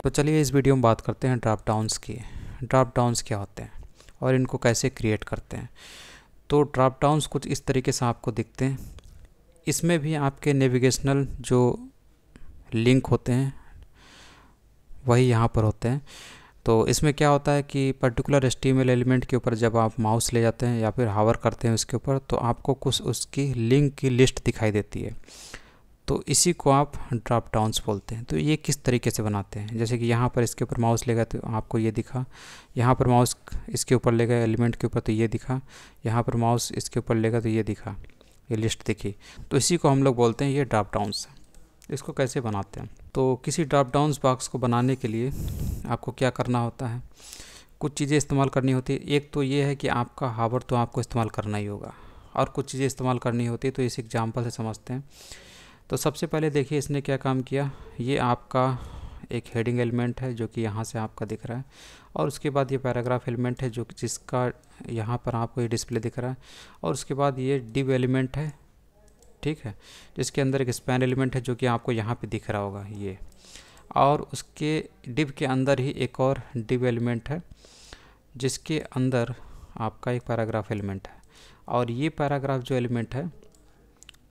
तो चलिए इस वीडियो में बात करते हैं ड्रॉप डाउन्स की। ड्रॉप डाउन्स क्या होते हैं और इनको कैसे क्रिएट करते हैं। तो ड्रॉप डाउन्स कुछ इस तरीके से आपको दिखते हैं। इसमें भी आपके नेविगेशनल जो लिंक होते हैं वही यहाँ पर होते हैं। तो इसमें क्या होता है कि पर्टिकुलर HTML एलिमेंट के ऊपर जब आप माउस ले जाते हैं या फिर हावर करते हैं उसके ऊपर, तो आपको कुछ उसकी लिंक की लिस्ट दिखाई देती है। तो इसी को आप ड्रॉप डाउन्स बोलते हैं। तो ये किस तरीके से बनाते हैं, जैसे कि यहाँ पर इसके ऊपर माउस लेगा तो आपको ये दिखा, यहाँ पर माउस इसके ऊपर लेगा एलिमेंट के ऊपर तो ये दिखा, यहाँ पर माउस इसके ऊपर लेगा तो ये दिखा, ये लिस्ट दिखी। तो इसी को हम लोग बोलते हैं ये ड्रॉप डाउन्स। इसको कैसे बनाते हैं, तो किसी ड्रॉप डाउन्स बॉक्स को बनाने के लिए आपको क्या करना होता है, कुछ चीज़ें इस्तेमाल करनी होती है। एक तो ये है कि आपका हावर तो आपको इस्तेमाल करना ही होगा, और कुछ चीज़ें इस्तेमाल करनी होती है। तो इस एग्जांपल से समझते हैं। तो सबसे पहले देखिए इसने क्या काम किया। ये आपका एक हेडिंग एलिमेंट है जो कि यहाँ से आपका दिख रहा है, और उसके बाद ये पैराग्राफ एलिमेंट है जो जिसका यहाँ पर आपको ये डिस्प्ले दिख रहा है, और उसके बाद ये डिव एलिमेंट है, ठीक है, जिसके अंदर एक स्पैन एलिमेंट है जो कि आपको यहाँ पे दिख रहा होगा ये, और उसके डिव के अंदर ही एक और डिव एलिमेंट है जिसके अंदर आपका एक पैराग्राफ एलिमेंट है, और ये पैराग्राफ जो एलिमेंट है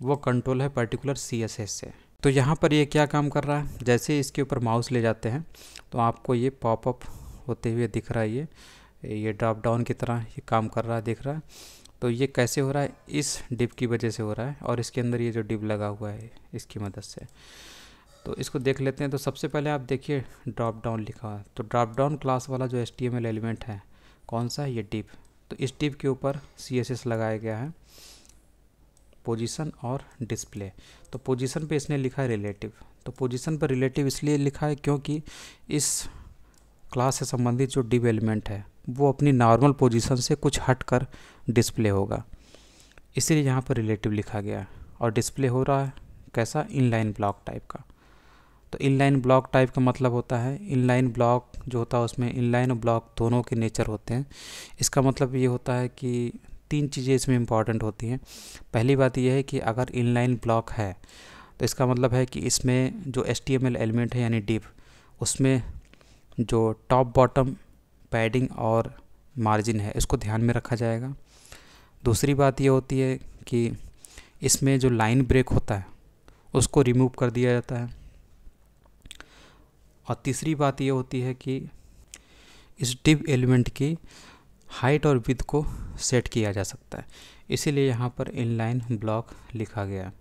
वो कंट्रोल है पर्टिकुलर CSS से। तो यहाँ पर ये क्या काम कर रहा है, जैसे इसके ऊपर माउस ले जाते हैं तो आपको ये पॉपअप होते हुए दिख रहा है, ये ड्रॉप डाउन की तरह ये काम कर रहा है, दिख रहा है। तो ये कैसे हो रहा है, इस डिव की वजह से हो रहा है, और इसके अंदर ये जो डिव लगा हुआ है इसकी मदद से। तो इसको देख लेते हैं। तो सबसे पहले आप देखिए ड्रॉप डाउन लिखा है, तो ड्रॉप डाउन क्लास वाला जो HTML एलिमेंट है कौन सा है, ये डिव। तो इस डिव के ऊपर CSS लगाया गया है, पोजीशन और डिस्प्ले। तो पोजीशन पे इसने लिखा है रिलेटिव। तो पोजीशन पर रिलेटिव इसलिए लिखा है क्योंकि इस क्लास से संबंधित जो डिव एलिमेंट है वो अपनी नॉर्मल पोजीशन से कुछ हटकर डिस्प्ले होगा, इसीलिए यहाँ पर रिलेटिव लिखा गया है। और डिस्प्ले हो रहा है कैसा, इनलाइन ब्लॉक टाइप का। तो इनलाइन ब्लॉक टाइप का मतलब होता है, इनलाइन ब्लॉक जो होता है उसमें इनलाइन और ब्लॉक दोनों के नेचर होते हैं। इसका मतलब ये होता है कि तीन चीज़ें इसमें इम्पॉर्टेंट होती हैं। पहली बात यह है कि अगर इनलाइन ब्लॉक है तो इसका मतलब है कि इसमें जो HTML एलिमेंट है यानी डिव, उसमें जो टॉप बॉटम पैडिंग और मार्जिन है इसको ध्यान में रखा जाएगा। दूसरी बात ये होती है कि इसमें जो लाइन ब्रेक होता है उसको रिमूव कर दिया जाता है। और तीसरी बात ये होती है कि इस डिव एलिमेंट की हाइट और विड्थ को सेट किया जा सकता है, इसीलिए यहाँ पर इनलाइन ब्लॉक लिखा गया।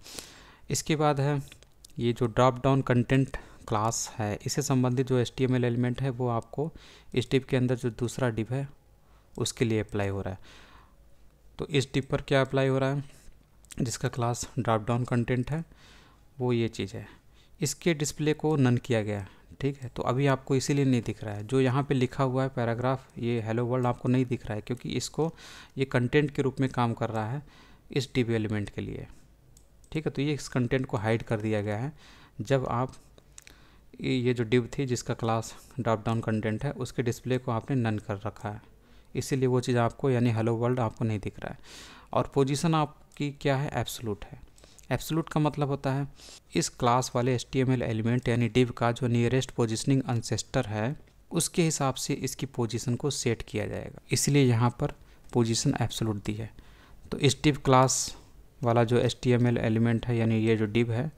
इसके बाद है ये जो ड्रॉप डाउन कंटेंट क्लास है, इससे संबंधित जो HTML एलिमेंट है वो आपको इस डिव के अंदर जो दूसरा डिव है उसके लिए अप्लाई हो रहा है। तो इस डिव पर क्या अप्लाई हो रहा है, जिसका क्लास ड्रॉप डाउन कंटेंट है वो ये चीज़ है, इसके डिस्प्ले को नन किया गया है, ठीक है। तो अभी आपको इसीलिए नहीं दिख रहा है, जो यहाँ पे लिखा हुआ है पैराग्राफ, ये हेलो वर्ल्ड आपको नहीं दिख रहा है क्योंकि इसको ये कंटेंट के रूप में काम कर रहा है इस डिव एलिमेंट के लिए, ठीक है। तो ये इस कंटेंट को हाइड कर दिया गया है जब आप ये जो डिव थी जिसका क्लास ड्रॉप डाउन कंटेंट है उसके डिस्प्ले को आपने नन कर रखा है, इसीलिए वो चीज़ आपको यानी हेलो वर्ल्ड आपको नहीं दिख रहा है। और पोजीशन आपकी क्या है, एब्सोल्यूट है। एब्सोल्यूट का मतलब होता है इस क्लास वाले HTML एलिमेंट यानी डिव का जो नियरेस्ट पोजीशनिंग अनसेस्टर है उसके हिसाब से इसकी पोजीशन को सेट किया जाएगा, इसलिए यहाँ पर पोजीशन एब्सोल्यूट दी है। तो इस डिव क्लास वाला जो HTML एलिमेंट है यानी ये जो डिव है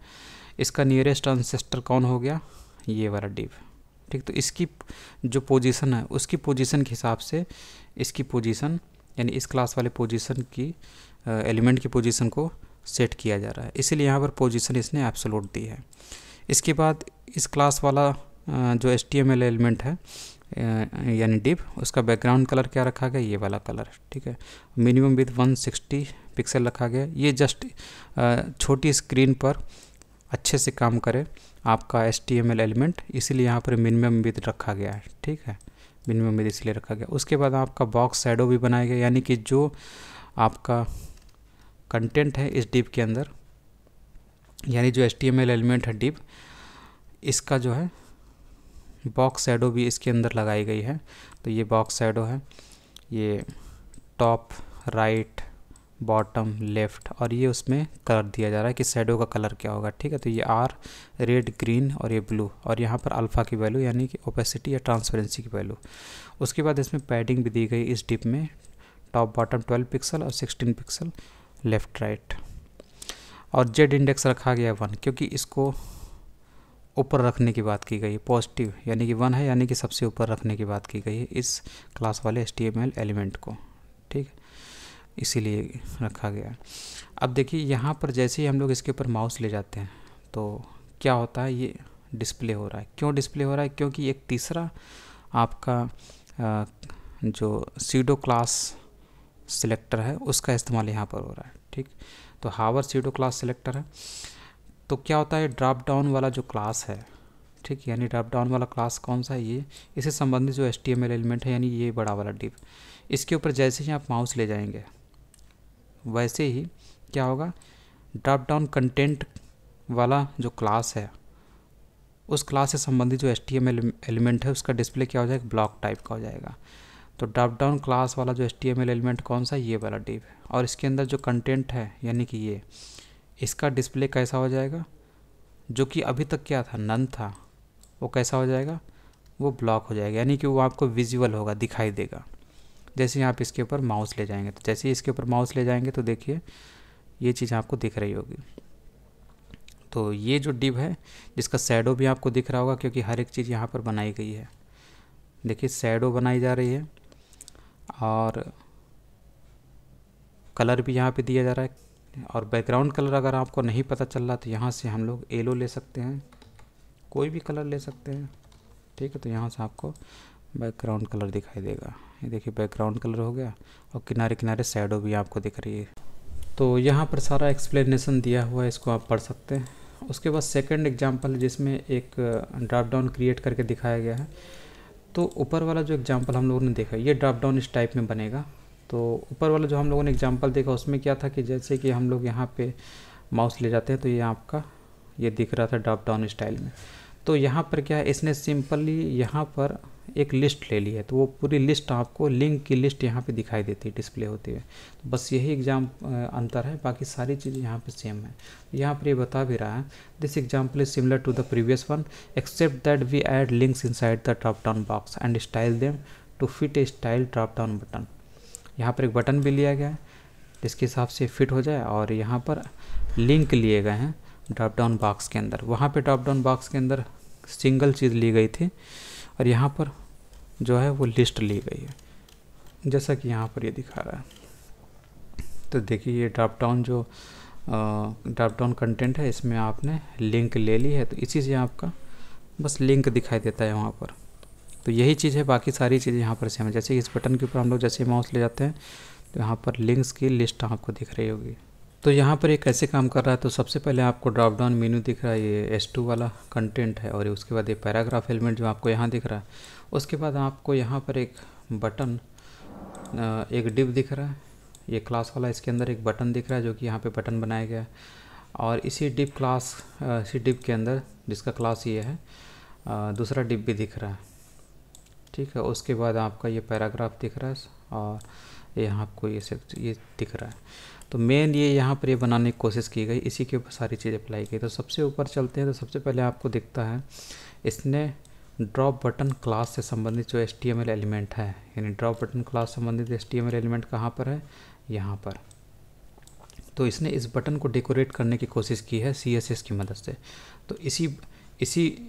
इसका नियरेस्ट अनसेस्टर कौन हो गया, ये वाला डिव, ठीक। तो इसकी जो पोजीशन है उसकी पोजीशन के हिसाब से इसकी पोजीशन यानी इस क्लास वाले पोजीशन की एलिमेंट की पोजीशन को सेट किया जा रहा है, इसीलिए यहाँ पर पोजीशन इसने एब्सोल्यूट दी है। इसके बाद इस क्लास वाला जो HTML एलिमेंट है यानी डिव, उसका बैकग्राउंड कलर क्या रखा गया, ये वाला कलर, ठीक है। मिनिमम विथ 160 पिक्सल रखा गया। ये जस्ट छोटी स्क्रीन पर अच्छे से काम करे आपका HTML एलिमेंट, इसीलिए यहाँ पर मिनिमम विथ रखा गया है, ठीक है। मिनिमम विथ इसलिए रखा गया। उसके बाद आपका बॉक्स शैडो भी बनाया गया, यानी कि जो आपका कंटेंट है इस डिव के अंदर यानी जो HTML एलिमेंट है डिव, इसका जो है बॉक्स शैडो भी इसके अंदर लगाई गई है। तो ये बॉक्स शैडो है, ये टॉप राइट बॉटम, लेफ़्ट, और ये उसमें कलर दिया जा रहा है कि शैडो का कलर क्या होगा। ठीक है, तो ये आर, रेड, ग्रीन और ये ब्लू, और यहाँ पर अल्फ़ा की वैल्यू यानी कि ओपेसिटी या ट्रांसपेरेंसी की वैल्यू। उसके बाद इसमें पैडिंग भी दी गई इस डिप में, टॉप बॉटम 12 पिक्सल और 16 पिक्सल लेफ़्ट राइट। और जेड इंडेक्स रखा गया 1, क्योंकि इसको ऊपर रखने की बात की गई, पॉजिटिव यानी कि 1 है, यानी कि सबसे ऊपर रखने की बात की गई है इस क्लास वाले HTML एलिमेंट को। ठीक है, इसीलिए रखा गया। अब देखिए यहाँ पर जैसे ही हम लोग इसके ऊपर माउस ले जाते हैं तो क्या होता है, ये डिस्प्ले हो रहा है। क्यों डिस्प्ले हो रहा है? क्योंकि एक तीसरा आपका जो सीडो क्लास सिलेक्टर है उसका इस्तेमाल यहाँ पर हो रहा है। ठीक, तो हावर सीडो क्लास सिलेक्टर है। तो क्या होता है, ड्रॉप डाउन वाला जो क्लास है, ठीक, यानी ड्रॉप डाउन वाला क्लास कौन सा है, ये इससे संबंधित जो HTML एलिमेंट है, यानी ये बड़ा वाला डिव, इसके ऊपर जैसे ही आप माउस ले जाएंगे वैसे ही क्या होगा, ड्रॉप डाउन कंटेंट वाला जो क्लास है उस क्लास से संबंधित जो HTML एलिमेंट है उसका डिस्प्ले क्या हो जाएगा, ब्लॉक टाइप का हो जाएगा। तो ड्रॉप डाउन क्लास वाला जो HTML एलिमेंट कौन सा, ये वाला डिव, और इसके अंदर जो कंटेंट है यानी कि ये, इसका डिस्प्ले कैसा हो जाएगा, जो कि अभी तक क्या था, नन था, वो कैसा हो जाएगा, वो ब्लॉक हो जाएगा, यानी कि वो आपको विजुअल होगा, दिखाई देगा जैसे ही आप इसके ऊपर माउस ले जाएंगे। तो जैसे ही इसके ऊपर माउस ले जाएंगे तो देखिए ये चीज़ आपको दिख रही होगी। तो ये जो डिव है जिसका शैडो भी आपको दिख रहा होगा, क्योंकि हर एक चीज़ यहाँ पर बनाई गई है। देखिए शैडो बनाई जा रही है और कलर भी यहाँ पे दिया जा रहा है। और बैकग्राउंड कलर अगर आपको नहीं पता चल रहा तो यहाँ से हम लोग येलो ले सकते हैं, कोई भी कलर ले सकते हैं। ठीक है, तो यहाँ से आपको बैकग्राउंड कलर दिखाई देगा। ये देखिए बैकग्राउंड कलर हो गया, और किनारे किनारे शैडो भी आपको दिख रही है। तो यहाँ पर सारा एक्सप्लेनेशन दिया हुआ है, इसको आप पढ़ सकते हैं। उसके बाद सेकंड एग्जांपल जिसमें एक ड्रॉप डाउन क्रिएट करके दिखाया गया है। तो ऊपर वाला जो एग्जांपल हम लोगों ने देखा, ये ड्रॉप डाउन इस टाइप में बनेगा। तो ऊपर वाला जो हम लोगों ने एग्जांपल देखा उसमें क्या था कि जैसे कि हम लोग यहाँ पे माउस ले जाते हैं तो ये आपका ये दिख रहा था ड्रॉप डाउन स्टाइल में। तो यहाँ पर क्या है, इसने सिंपली यहाँ पर एक लिस्ट ले ली है, तो वो पूरी लिस्ट आपको, लिंक की लिस्ट यहाँ पे दिखाई देती है, डिस्प्ले होती है। तो बस यही अंतर है, बाकी सारी चीज़ें यहाँ पे सेम है। यहाँ पर ये बता भी रहा है, this example is similar to the previous one except that we add links inside the drop down box and style them to fit a style drop down button. यहाँ पर एक बटन भी लिया गया है जिसके हिसाब से फिट हो जाए, और यहाँ पर लिंक लिए गए हैं ड्रॉप डाउन बॉक्स के अंदर। वहाँ पे ड्रॉप डाउन बॉक्स के अंदर सिंगल चीज़ ली गई थी, और यहाँ पर जो है वो लिस्ट ली गई है, जैसा कि यहाँ पर ये दिखा रहा है। तो देखिए ये ड्रॉप डाउन जो ड्रॉप डाउन कंटेंट है, इसमें आपने लिंक ले ली है, तो इसी से आपका बस लिंक दिखाई देता है वहाँ पर। तो यही चीज़ है, बाकी सारी चीज़ें यहाँ पर सेम है। जैसे इस बटन के ऊपर हम लोग जैसे माउस ले जाते हैं तो यहाँ पर लिंक्स की लिस्ट आपको दिख रही होगी। तो यहाँ पर ये कैसे काम कर रहा है, तो सबसे पहले आपको ड्रॉप डाउन मेन्यू दिख रहा है, ये S2 वाला कंटेंट है, और उसके बाद ये पैराग्राफ एलिमेंट जो आपको यहाँ दिख रहा है। उसके बाद आपको यहाँ पर एक बटन, एक डिव दिख रहा है, ये क्लास वाला, इसके अंदर एक बटन दिख रहा है जो कि यहाँ पे बटन बनाया गया है। और इसी डिव क्लास, इसी डिव के अंदर जिसका क्लास ये है, दूसरा डिव भी दिख रहा है। ठीक है, उसके बाद आपका ये पैराग्राफ दिख रहा है, और यहाँ आपको ये दिख रहा है। तो मेन ये यहाँ पर ये बनाने की कोशिश की गई, इसी के ऊपर सारी चीज़ अप्लाई की। तो सबसे ऊपर चलते हैं, तो सबसे पहले आपको दिखता है इसने ड्रॉप बटन क्लास से संबंधित जो HTML एलिमेंट है, यानी ड्रॉप बटन क्लास संबंधित HTML एलिमेंट कहाँ पर है, यहाँ पर। तो इसने इस बटन को डेकोरेट करने की कोशिश की है CSS की मदद से। तो इसी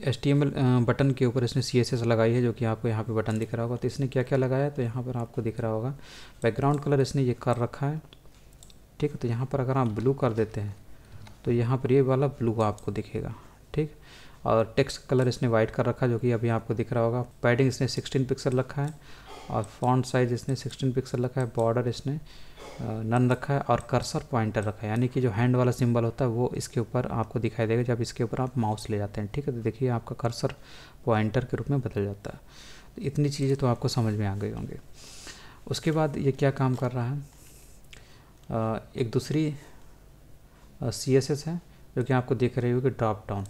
HTML बटन के ऊपर इसने CSS लगाई है, जो कि आपको यहाँ पे बटन दिख रहा होगा। तो इसने क्या क्या लगाया है, तो यहाँ पर आपको दिख रहा होगा बैकग्राउंड कलर इसने ये कर रखा है। ठीक है, तो यहाँ पर अगर आप ब्लू कर देते हैं तो यहाँ पर ये वाला ब्लू आपको दिखेगा। ठीक, और टेक्स्ट कलर इसने वाइट कर रखा है, जो कि अभी आपको दिख रहा होगा। पैडिंग इसने 16 पिक्सल रखा है, और फॉन्ट साइज इसने 16 पिक्सल रखा है। बॉर्डर इसने नन रखा है, और कर्सर पॉइंटर रखा है, यानी कि जो हैंड वाला सिंबल होता है वो इसके ऊपर आपको दिखाई देगा जब इसके ऊपर आप माउस ले जाते हैं। ठीक है, तो देखिए आपका कर्सर पॉइंटर के रूप में बदल जाता है। तो इतनी चीज़ें तो आपको समझ में आ गई होंगी। उसके बाद ये क्या काम कर रहा है, एक दूसरी CSS है जो कि आपको दिख रही होगी ड्रॉप डाउन।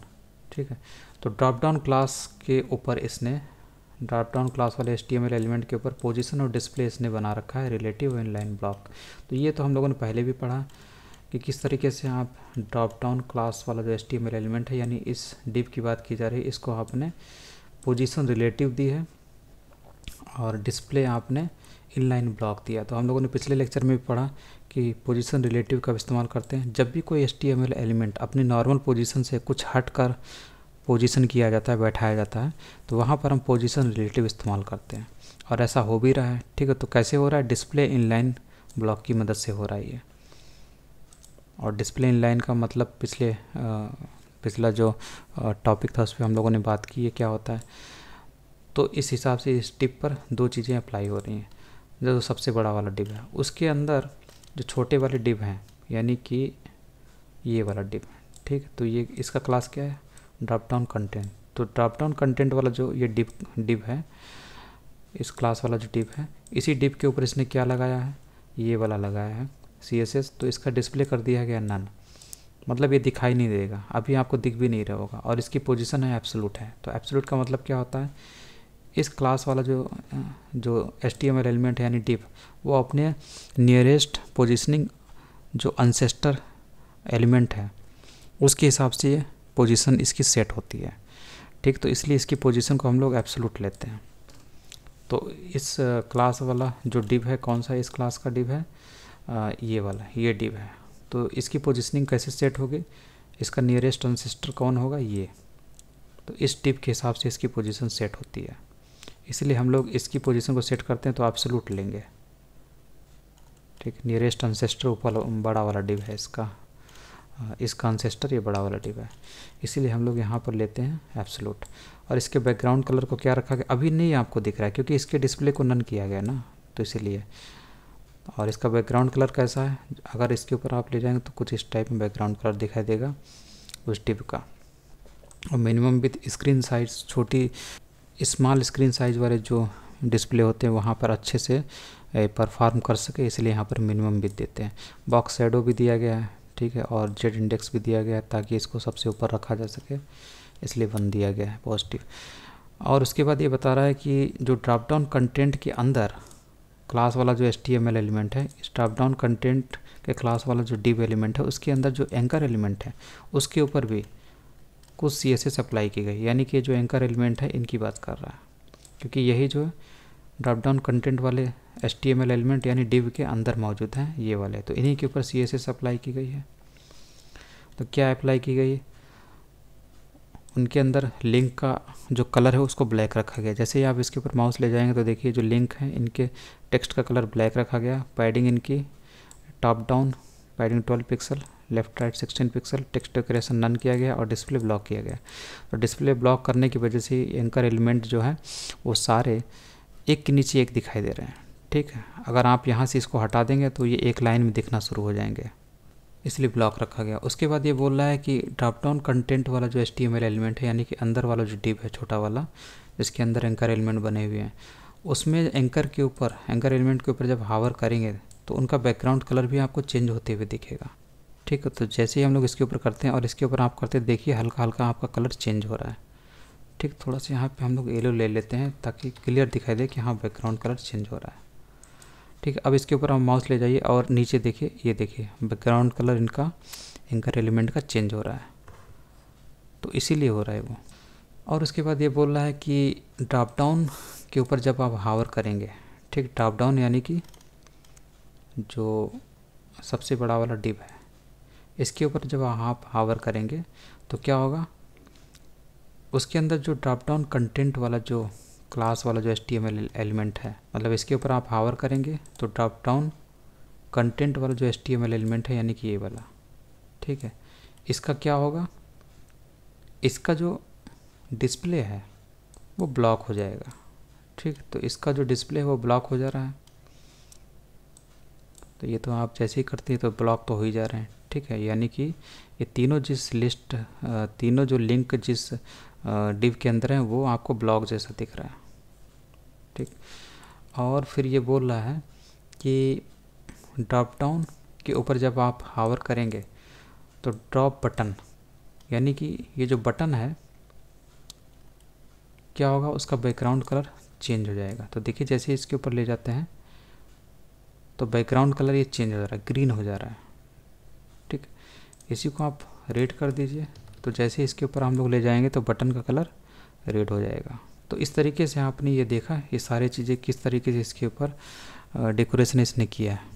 ठीक है, तो ड्रॉप डाउन क्लास के ऊपर इसने ड्रॉप डाउन क्लास वाले HTML एलिमेंट के ऊपर पोजीशन और डिस्प्ले इसने बना रखा है रिलेटिव इनलाइन ब्लॉक। तो ये तो हम लोगों ने पहले भी पढ़ा कि किस तरीके से आप ड्रॉप डाउन क्लास वाला जो HTML एलिमेंट है, यानी इस डिव की बात की जा रही है, इसको आपने पोजीशन रिलेटिव दी है और डिस्प्ले आपने इनलाइन ब्लॉक दिया। तो हम लोगों ने पिछले लेक्चर में भी पढ़ा कि पोजीशन रिलेटिव का इस्तेमाल करते हैं जब भी कोई HTML एलिमेंट अपनी नॉर्मल पोजीशन से कुछ हट कर पोजीशन किया जाता है, बैठाया जाता है, तो वहाँ पर हम पोजीशन रिलेटिव इस्तेमाल करते हैं और ऐसा हो भी रहा है। ठीक है, तो कैसे हो रहा है? डिस्प्ले इनलाइन ब्लॉक की मदद से हो रहा है ये। और डिस्प्ले इनलाइन का मतलब पिछला जो टॉपिक था उस पर हम लोगों ने बात की है क्या होता है। तो इस हिसाब से इस टिप पर दो चीज़ें अप्लाई हो रही हैं। जो सबसे बड़ा वाला डिव है उसके अंदर जो छोटे वाले डिव हैं, यानी कि ये वाला डिव, ठीक है, तो ये इसका क्लास क्या है? Drop down content. तो ड्रॉप डाउन कंटेंट वाला जो ये डिव है, इस क्लास वाला जो डिव है, इसी डिव के ऊपर इसने क्या लगाया है? ये वाला लगाया है CSS। तो इसका डिस्प्ले कर दिया गया नन, मतलब ये दिखाई नहीं देगा, अभी आपको दिख भी नहीं रहा होगा। और इसकी पोजीशन है एब्सोल्यूट है। तो एब्सोल्यूट का मतलब क्या होता है? इस क्लास वाला जो HTML एलिमेंट है यानी डिव, वो अपने नियरेस्ट पोजीशनिंग जो अनसेस्टर एलिमेंट है उसके हिसाब से ये पोजीशन इसकी सेट होती है। ठीक, तो इसलिए इसकी पोजीशन को हम लोग एब्सोल्यूट लेते हैं। तो इस क्लास वाला जो डिव है, कौन सा इस क्लास का डिव है? ये वाला, ये डिव है। तो इसकी पोजीशनिंग कैसे सेट होगी? इसका नियरेस्ट अनसेस्टर कौन होगा? ये। तो इस डिव के हिसाब से इसकी पोजीशन सेट होती है, इसलिए हम लोग इसकी पोजीशन को सेट करते हैं तो एब्सोल्यूट लेंगे। ठीक, नियरेस्ट अनसेस्टर ऊपर बड़ा वाला डिव है इसका अनसेस्टर ये बड़ा वाला डिव है, इसीलिए हम लोग यहाँ पर लेते हैं एब्सोल्यूट। और इसके बैकग्राउंड कलर को क्या रखा गया? अभी नहीं आपको दिख रहा है क्योंकि इसके डिस्प्ले को नन किया गया ना, तो इसीलिए। और इसका बैकग्राउंड कलर कैसा है? अगर इसके ऊपर आप ले जाएंगे तो कुछ इस टाइप में बैकग्राउंड कलर दिखाई देगा उस डिव का। और मिनिमम विथ स्क्रीन साइज, छोटी स्मॉल स्क्रीन साइज वाले जो डिस्प्ले होते हैं वहाँ पर अच्छे से परफॉर्म कर सके, इसलिए यहाँ पर मिनिमम विथ देते हैं। बॉक्स शैडो भी दिया गया है, ठीक है, और जेड इंडेक्स भी दिया गया है ताकि इसको सबसे ऊपर रखा जा सके, इसलिए 1 दिया गया है पॉजिटिव। और उसके बाद ये बता रहा है कि जो ड्रॉप डाउन कंटेंट के अंदर क्लास वाला जो HTML एलिमेंट है, इस ड्रॉप डाउन कंटेंट के क्लास वाला जो डिव एलिमेंट है उसके अंदर जो एंकर एलिमेंट है उसके ऊपर भी कुछ CSS अप्लाई की गई, यानी कि जो एंकर एलिमेंट है इनकी बात कर रहा है, क्योंकि यही जो ड्रॉप डाउन कंटेंट वाले HTML एलिमेंट यानी डिव के अंदर मौजूद हैं ये वाले, तो इन्हीं के ऊपर CSS अप्लाई की गई है। तो क्या अप्लाई की गई? उनके अंदर लिंक का जो कलर है उसको ब्लैक रखा गया। जैसे ही आप इसके ऊपर माउस ले जाएंगे तो देखिए जो लिंक है इनके टेक्स्ट का कलर ब्लैक रखा गया। पैडिंग इनकी top down padding 12 pixel, left right 16 pixel, text decoration none किया गया और डिस्प्ले ब्लॉक किया गया। तो डिस्प्ले ब्लॉक करने की वजह से एंकर एलिमेंट जो है वो सारे एक के नीचे एक दिखाई दे रहे हैं। ठीक है, अगर आप यहाँ से इसको हटा देंगे तो ये एक लाइन में दिखना शुरू हो जाएंगे, इसलिए ब्लॉक रखा गया। उसके बाद ये बोल रहा है कि ड्रॉप डाउन कंटेंट वाला जो HTML एलिमेंट है, यानी कि अंदर वाला जो डिव है छोटा वाला जिसके अंदर एंकर एलिमेंट बने हुए हैं, उसमें एंकर एलिमेंट के ऊपर जब हावर करेंगे तो उनका बैकग्राउंड कलर भी आपको चेंज होते हुए दिखेगा। ठीक है, तो जैसे ही हम लोग इसके ऊपर करते हैं और इसके ऊपर आप करते देखिए हल्का हल्का आपका कलर चेंज हो रहा है। ठीक, थोड़ा सा यहाँ पे हम लोग येलो ले लेते हैं ताकि क्लियर दिखाई दे कि हाँ बैकग्राउंड कलर चेंज हो रहा है। ठीक है, अब इसके ऊपर आप माउस ले जाइए और नीचे देखिए, ये देखिए बैकग्राउंड कलर इनका एंकर एलिमेंट का चेंज हो रहा है, तो इसीलिए हो रहा है वो। और उसके बाद ये बोल रहा है कि ड्रॉप डाउन के ऊपर जब आप हावर करेंगे, ठीक, ड्रॉप डाउन यानी कि जो सबसे बड़ा वाला डिव है इसके ऊपर जब आप हावर करेंगे तो क्या होगा? उसके अंदर जो ड्रॉप डाउन कंटेंट वाला जो क्लास वाला जो HTML एलिमेंट है, मतलब इसके ऊपर आप हावर करेंगे तो ड्रॉप डाउन कंटेंट वाला जो HTML एलिमेंट है यानी कि ये वाला, ठीक है, इसका क्या होगा? इसका जो डिस्प्ले है वो ब्लॉक हो जाएगा। ठीक, तो इसका जो डिस्प्ले है वो ब्लॉक हो जा रहा है, तो ये तो आप जैसे ही करते हैं तो ब्लॉक तो हो ही जा रहे हैं। ठीक है, यानी कि ये तीनों जो लिंक जिस डिव के अंदर हैं वो आपको ब्लॉक जैसा दिख रहा है। ठीक, और फिर ये बोल रहा है कि ड्रॉप डाउन के ऊपर जब आप हावर करेंगे तो ड्रॉप बटन, यानी कि ये जो बटन है क्या होगा, उसका बैकग्राउंड कलर चेंज हो जाएगा। तो देखिए जैसे ही इसके ऊपर ले जाते हैं तो बैकग्राउंड कलर ये चेंज हो जा रहा है, ग्रीन हो जा रहा है। ठीक, इसी को आप रेड कर दीजिए, तो जैसे इसके ऊपर हम लोग ले जाएंगे तो बटन का कलर रेड हो जाएगा। तो इस तरीके से आपने ये देखा ये सारी चीज़ें किस तरीके से इसके ऊपर डेकोरेशन इसने किया है।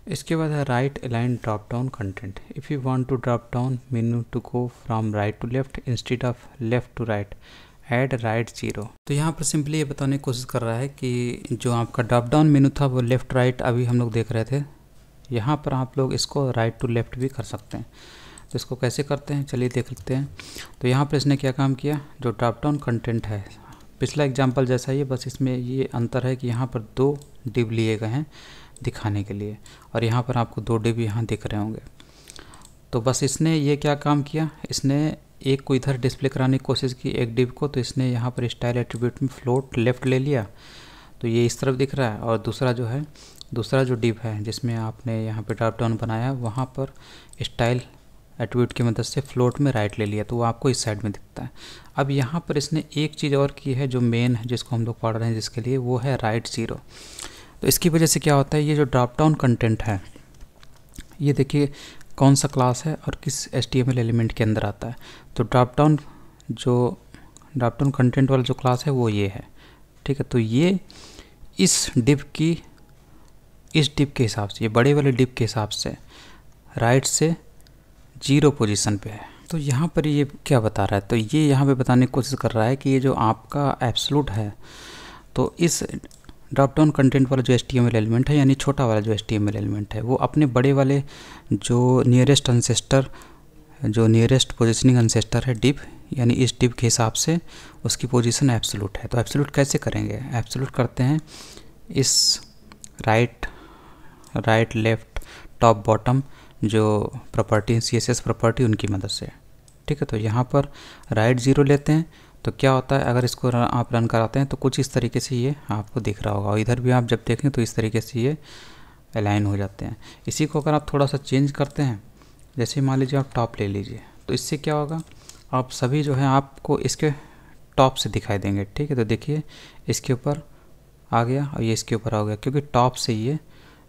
इसके बाद है right align drop down content. If you want to drop down menu to go from right to left instead of left to right, add right 0। तो यहाँ पर सिंपली ये बताने की कोशिश कर रहा है कि जो आपका ड्रॉप डाउन मेनू था वो लेफ़्ट राइट अभी हम लोग देख रहे थे, यहाँ पर आप लोग इसको राइट टू लेफ़्ट भी कर सकते हैं। तो इसको कैसे करते हैं चलिए देख लेते हैं। तो यहाँ पर इसने क्या काम किया, जो ड्रॉप डाउन कंटेंट है पिछला एग्जाम्पल जैसा ही है, बस इसमें ये अंतर है कि यहाँ पर 2 डिव लिए गए हैं दिखाने के लिए, और यहाँ पर आपको 2 डिव यहाँ दिख रहे होंगे। तो बस इसने ये क्या काम किया, इसने एक को इधर डिस्प्ले कराने की कोशिश की एक डिव को, तो इसने यहाँ पर स्टाइल एट्रीब्यूट में फ्लोट लेफ़्ट ले लिया, तो ये इस तरफ दिख रहा है। और दूसरा जो डिव है जिसमें आपने यहाँ पे ड्रॉप डाउन बनाया वहाँ पर स्टाइल एट्रीब्यूट की मदद से फ्लोट में राइट ले लिया, तो वो आपको इस साइड में दिखता है। अब यहाँ पर इसने एक चीज़ और की है जो मेन है, जिसको हम लोग पढ़ रहे हैं जिसके लिए, वो है राइट 0। तो इसकी वजह से क्या होता है, ये जो ड्रॉप डाउन कंटेंट है ये देखिए कौन सा क्लास है और किस HTML एलिमेंट के अंदर आता है। तो ड्रॉप डाउन कंटेंट वाला जो क्लास है वो ये है। ठीक है, तो ये इस डिव के हिसाब से, ये बड़े वाले डिव के हिसाब से राइट से 0 पोजीशन पे है। तो यहाँ पर ये क्या बता रहा है, तो ये यहाँ पे बताने की कोशिश कर रहा है कि ये जो आपका एब्सोल्यूट है, तो इस ड्रॉप डाउन कंटेंट वाला जो HTML एलिमेंट है, यानी छोटा वाला जो HTML एलिमेंट है, वो अपने बड़े वाले जो नियरेस्ट पोजीशनिंग अनसेस्टर है डिव, यानी इस डिव के हिसाब से उसकी पोजीशन एब्सोल्यूट है। तो एब्सोल्यूट कैसे करेंगे, एब्सोल्यूट करते हैं इस राइट लेफ़्ट टॉप बॉटम जो प्रॉपर्टी CSS प्रॉपर्टी उनकी मदद से। ठीक है, तो यहाँ पर राइट 0 लेते हैं, तो क्या होता है अगर इसको आप रन कराते हैं तो कुछ इस तरीके से ये आपको दिख रहा होगा, और इधर भी आप जब देखें तो इस तरीके से ये अलाइन हो जाते हैं। इसी को अगर आप थोड़ा सा चेंज करते हैं, जैसे मान लीजिए आप टॉप ले लीजिए, तो इससे क्या होगा, आप सभी जो है आपको इसके टॉप से दिखाई देंगे। ठीक है, तो देखिए इसके ऊपर आ गया और ये इसके ऊपर आ गया, क्योंकि टॉप से ये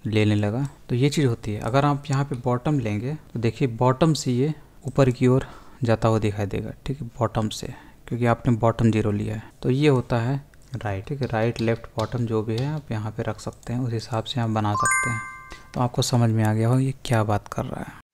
लेने लगा। तो ये चीज़ होती है। अगर आप यहाँ पे बॉटम लेंगे तो देखिए बॉटम से ये ऊपर की ओर जाता हुआ दिखाई देगा। ठीक है, बॉटम से, क्योंकि आपने बॉटम 0 लिया है। तो ये होता है राइट। ठीक है, राइट लेफ़्ट बॉटम जो भी है आप यहाँ पे रख सकते हैं, उस हिसाब से आप बना सकते हैं। तो आपको समझ में आ गया हो ये क्या बात कर रहा है।